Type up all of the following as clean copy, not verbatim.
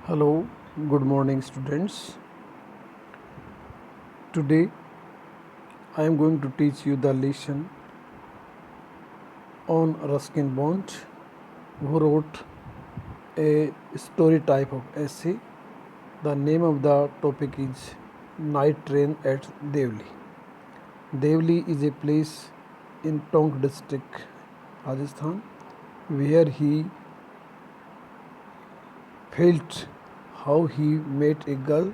Hello, good morning, students. Today I am going to teach you the lesson on Ruskin Bond, who wrote a story type of essay. The name of the topic is Night Train at Devli. Devli is a place in Tonk district, Rajasthan, where he felt how he met a girl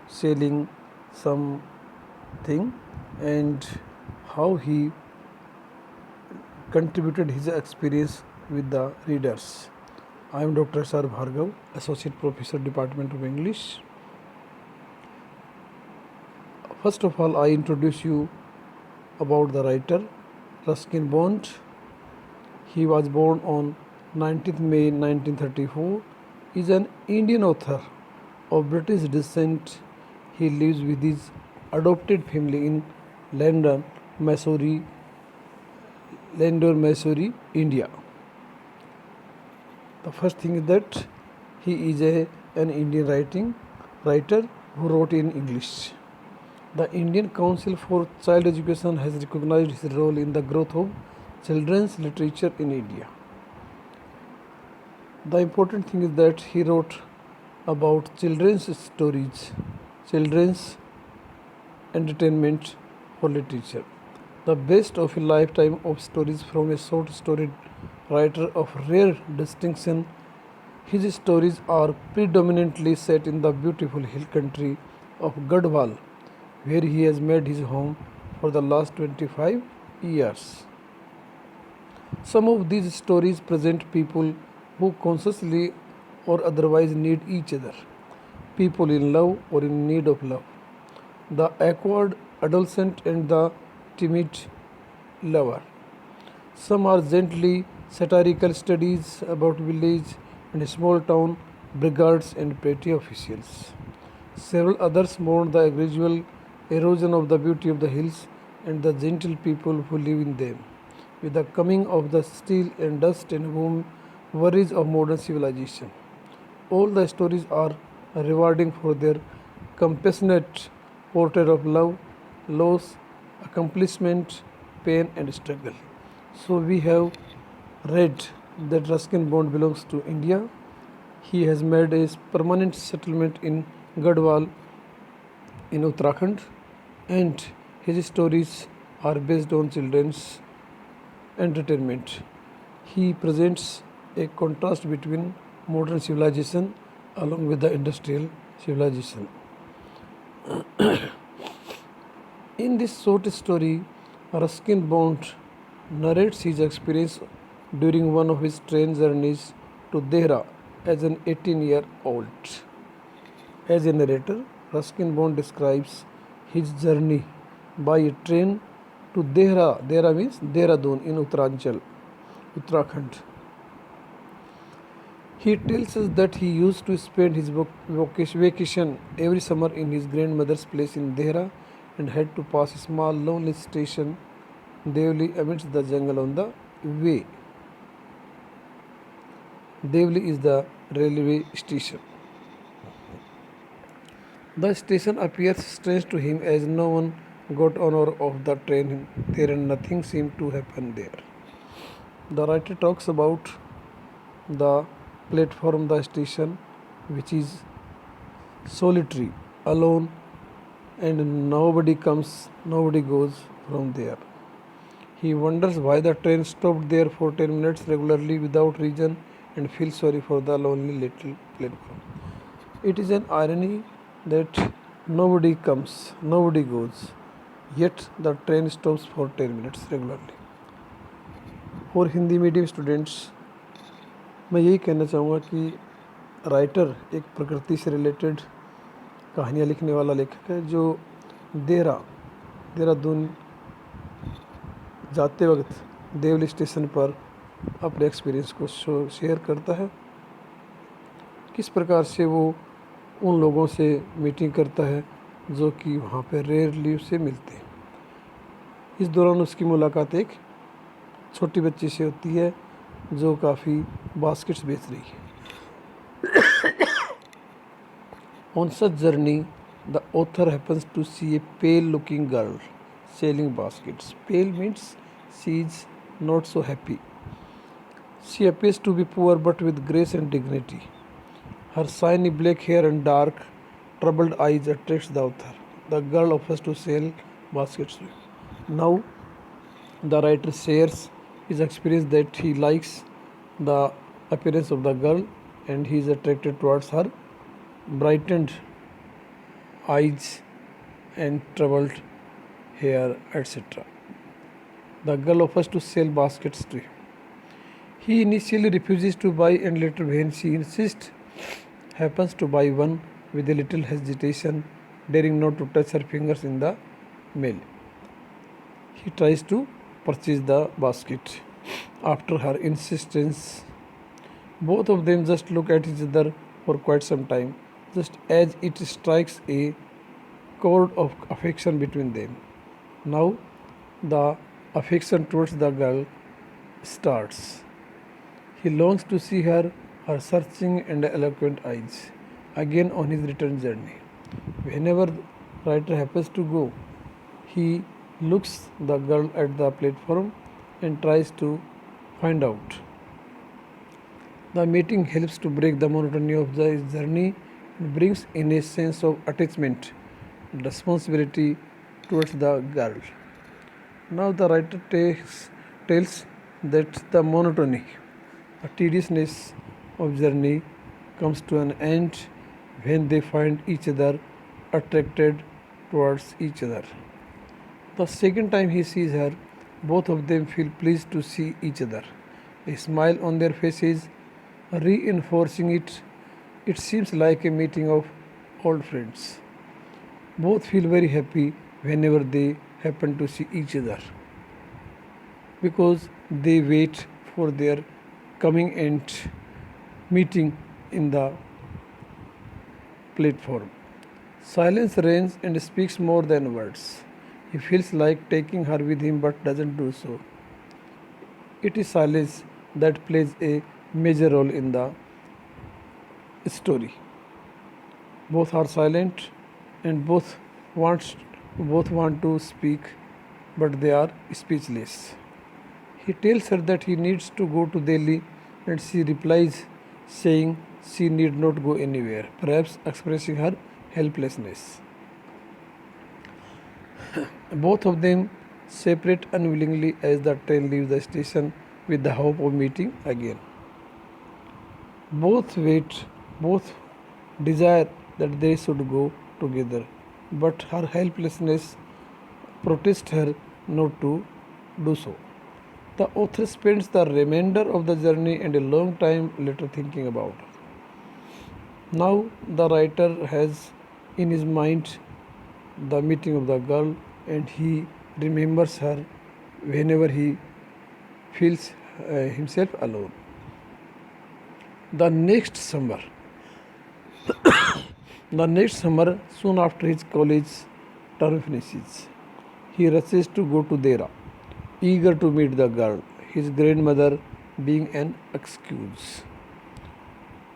selling something and how he contributed his experience with the readers. I am Dr. Sar Bhargav, Associate Professor, Department of English. First of all, I introduce you about the writer Ruskin Bond. He was born on 19th May 1934. He is an Indian author of British descent. He lives with his adopted family in London, Missouri, India. The first thing is that he is an Indian writer who wrote in English. The Indian Council for Child Education has recognized his role in the growth of children's literature in India. The important thing is that he wrote about children's stories, children's entertainment for literature. The best of a lifetime of stories from a short story writer of rare distinction. His stories are predominantly set in the beautiful hill country of Gadwal, where he has made his home for the last 25 years. Some of these stories present people who consciously or otherwise need each other, people in love or in need of love, the awkward adolescent and the timid lover. Some are gently satirical studies about village and small town brigades and petty officials. Several others mourn the gradual erosion of the beauty of the hills and the gentle people who live in them, with the coming of the steel and dust and worries of modern civilization. All the stories are rewarding for their compassionate portrait of love, loss, accomplishment, pain, and struggle. So we have read that Ruskin Bond belongs to India. He has made a permanent settlement in Gadwal in Uttarakhand, and his stories are based on children's entertainment. He presents a contrast between modern civilization along with the industrial civilization. In this short story, Ruskin Bond narrates his experience during one of his train journeys to Dehra as an 18-year-old. As a narrator, Ruskin Bond describes his journey by a train to Dehra. Dehra means Dehradun in Uttaranchal, Uttarakhand. He tells us that he used to spend his vacation every summer in his grandmother's place in Dehra and had to pass a small lonely station, Devli, amidst the jungle on the way. Devli is the railway station. The station appears strange to him as no one got on or off the train there and nothing seemed to happen there. The writer talks about the platform, the station, which is solitary, alone, and nobody comes, nobody goes from there. He wonders why the train stopped there for 10 minutes regularly without reason and feels sorry for the lonely little platform. It is an irony that nobody comes, nobody goes, yet the train stops for 10 minutes regularly. For Hindi medium students मैं यही कहना चाहूँगा कि writer एक प्रकृति से related कहानियाँ लिखने वाला लेखक है जो देहरादून जाते वक्त देवली स्टेशन पर अपने एक्सपीरियंस को शेयर करता है, किस प्रकार से वो उन लोगों से मीटिंग करता है जो कि वहाँ पर रेयरली उससे मिलते हैं। इस दौरान उसकी मुलाकात एक छोटी बच्ची से होती है जो काफ़ी बास्केट्स बेच रही है। On such journey, the author happens to see a pale-looking girl selling baskets. Pale means she is not so happy. She appears to be poor but with grace and dignity. Her shiny black hair and dark, troubled eyes attracts the author. The girl offers to sell baskets to him. Now, the writer shares his experience that he likes the appearance of the girl and he is attracted towards her brightened eyes and troubled hair, etc. The girl offers to sell baskets to him. He initially refuses to buy and later, when she insists, happens to buy one with a little hesitation, daring not to touch her fingers in the mail. He tries to purchase the basket. After her insistence, both of them just look at each other for quite some time, just as it strikes a chord of affection between them. Now, the affection towards the girl starts. He longs to see her searching and eloquent eyes again on his return journey. Whenever the writer happens to go, he looks the girl at the platform and tries to find out. The meeting helps to break the monotony of the journey and brings in a sense of attachment and responsibility towards the girl. Now the writer tells that the monotony, the tediousness of journey comes to an end when they find each other attracted towards each other. The second time he sees her, both of them feel pleased to see each other. A smile on their faces, reinforcing it. It seems like a meeting of old friends. Both feel very happy whenever they happen to see each other because they wait for their coming and meeting in the platform. Silence reigns and speaks more than words. He feels like taking her with him but doesn't do so. It is silence that plays a major role in the story. Both are silent and both want to speak, but they are speechless. He tells her that he needs to go to Delhi, and she replies saying she need not go anywhere, perhaps expressing her helplessness. Both of them separate unwillingly as the train leaves the station with the hope of meeting again. Both wait, both desire that they should go together, but her helplessness protests her not to do so. The author spends the remainder of the journey and a long time later thinking about her. Now the writer has in his mind the meeting of the girl and he remembers her whenever he feels himself alone. The next summer, soon after his college term finishes, he rushes to go to Dera, eager to meet the girl, his grandmother being an excuse.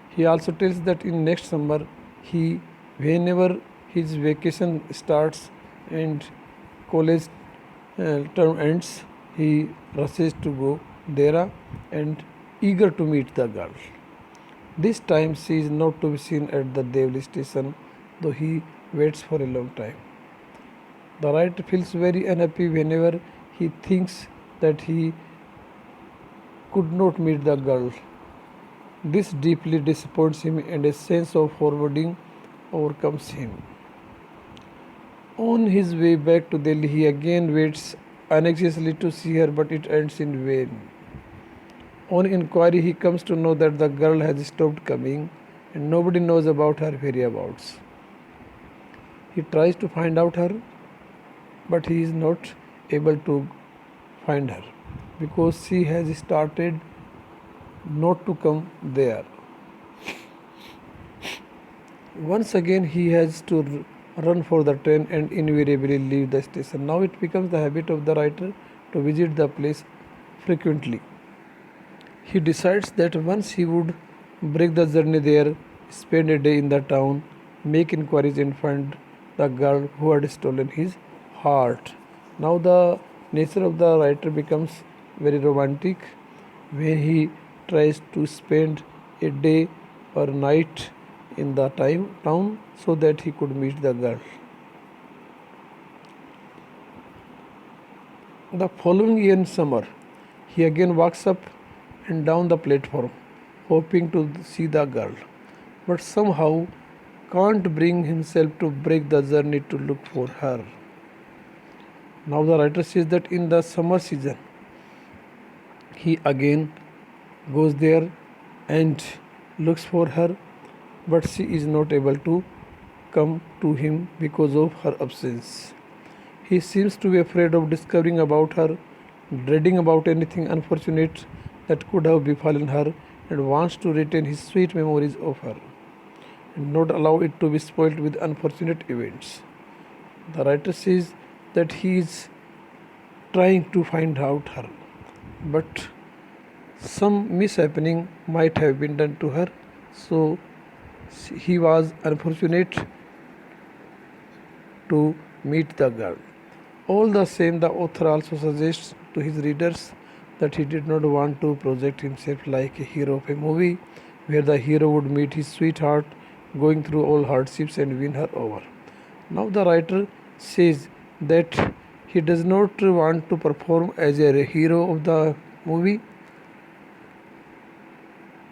He also tells that in next summer, whenever his vacation starts and college term ends, he rushes to go Dera and eager to meet the girl. This time she is not to be seen at the Devli station, though he waits for a long time. The writer feels very unhappy whenever he thinks that he could not meet the girl. This deeply disappoints him and a sense of foreboding overcomes him. On his way back to Delhi, he again waits anxiously to see her, but it ends in vain. On inquiry, he comes to know that the girl has stopped coming and nobody knows about her whereabouts. He tries to find out her, but he is not able to find her because she has started not to come there. Once again, he has to run for the train and invariably leave the station. Now it becomes the habit of the writer to visit the place frequently. He decides that once he would break the journey there, spend a day in the town, make inquiries and find the girl who had stolen his heart. Now the nature of the writer becomes very romantic when he tries to spend a day or night in the town so that he could meet the girl. The following year in summer, he again walks up and down the platform, hoping to see the girl, but somehow can't bring himself to break the journey to look for her. Now the writer says that in the summer season, he again goes there and looks for her, but she is not able to come to him because of her absence. He seems to be afraid of discovering about her, dreading about anything unfortunate that could have befallen her, and wants to retain his sweet memories of her and not allow it to be spoiled with unfortunate events. The writer says that he is trying to find out her, but some mishappening might have been done to her, so he was unfortunate to meet the girl. All the same, the author also suggests to his readers that he did not want to project himself like a hero of a movie where the hero would meet his sweetheart, going through all hardships and win her over. Now, the writer says that he does not want to perform as a hero of the movie,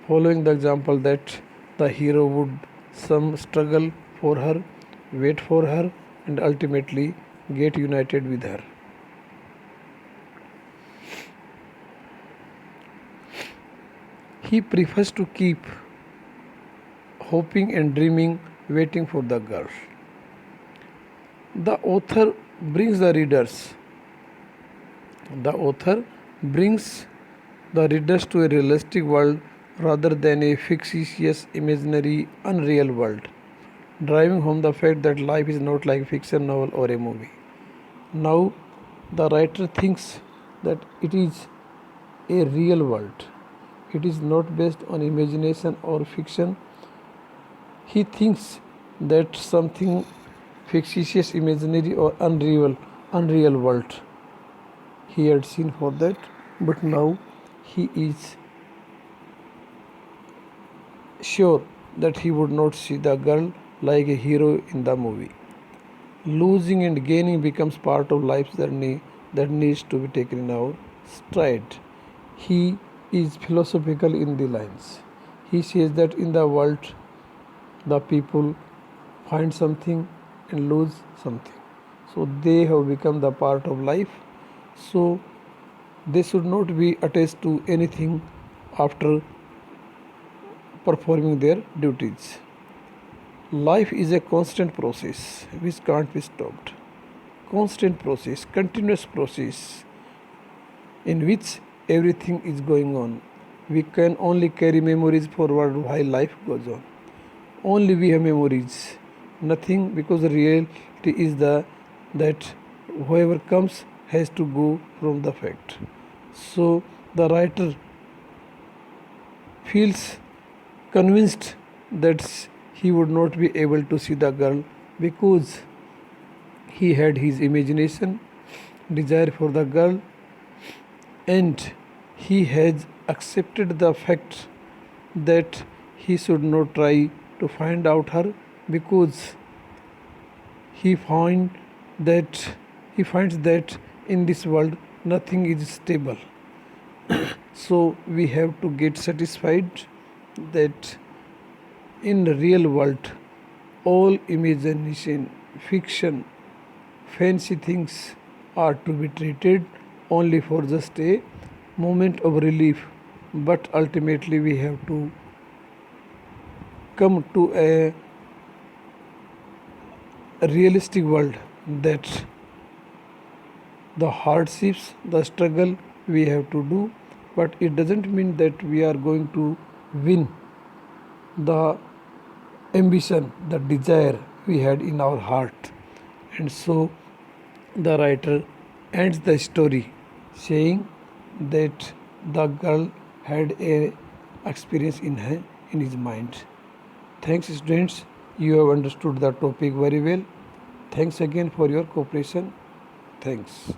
following the example that the hero would some struggle for her, wait for her, and ultimately get united with her. He prefers to keep hoping and dreaming, waiting for the girl. The author brings the readers. The author brings the readers to a realistic world rather than a fictitious, imaginary, unreal world, driving home the fact that life is not like a fiction novel or a movie. Now, the writer thinks that it is a real world. It is not based on imagination or fiction. He thinks that something fictitious, imaginary, or unreal world he had seen for that, but now he is sure that he would not see the girl like a hero in the movie. Losing and gaining becomes part of life's journey that needs to be taken in our stride. He is philosophical in the lines. He says that in the world, the people find something and lose something. So they have become the part of life. So they should not be attached to anything after performing their duties. Life is a constant process which can't be stopped. Constant process, continuous process in which everything is going on. We can only carry memories forward while life goes on. Only we have memories, nothing, because the reality is that whoever comes has to go from the fact. So the writer feels convinced that he would not be able to see the girl because he had his imagination, desire for the girl, and he has accepted the fact that he should not try to find out her because he find that he finds that in this world nothing is stable. So we have to get satisfied that in the real world all imagination, fiction, fancy things are to be treated only for just a moment of relief, but ultimately we have to come to a realistic world that the hardships, the struggle we have to do, but it doesn't mean that we are going to win the ambition, the desire we had in our heart. And so the writer ends the story saying that the girl had a experience in his mind. Thanks, students. You have understood the topic very well. Thanks again for your cooperation. Thanks.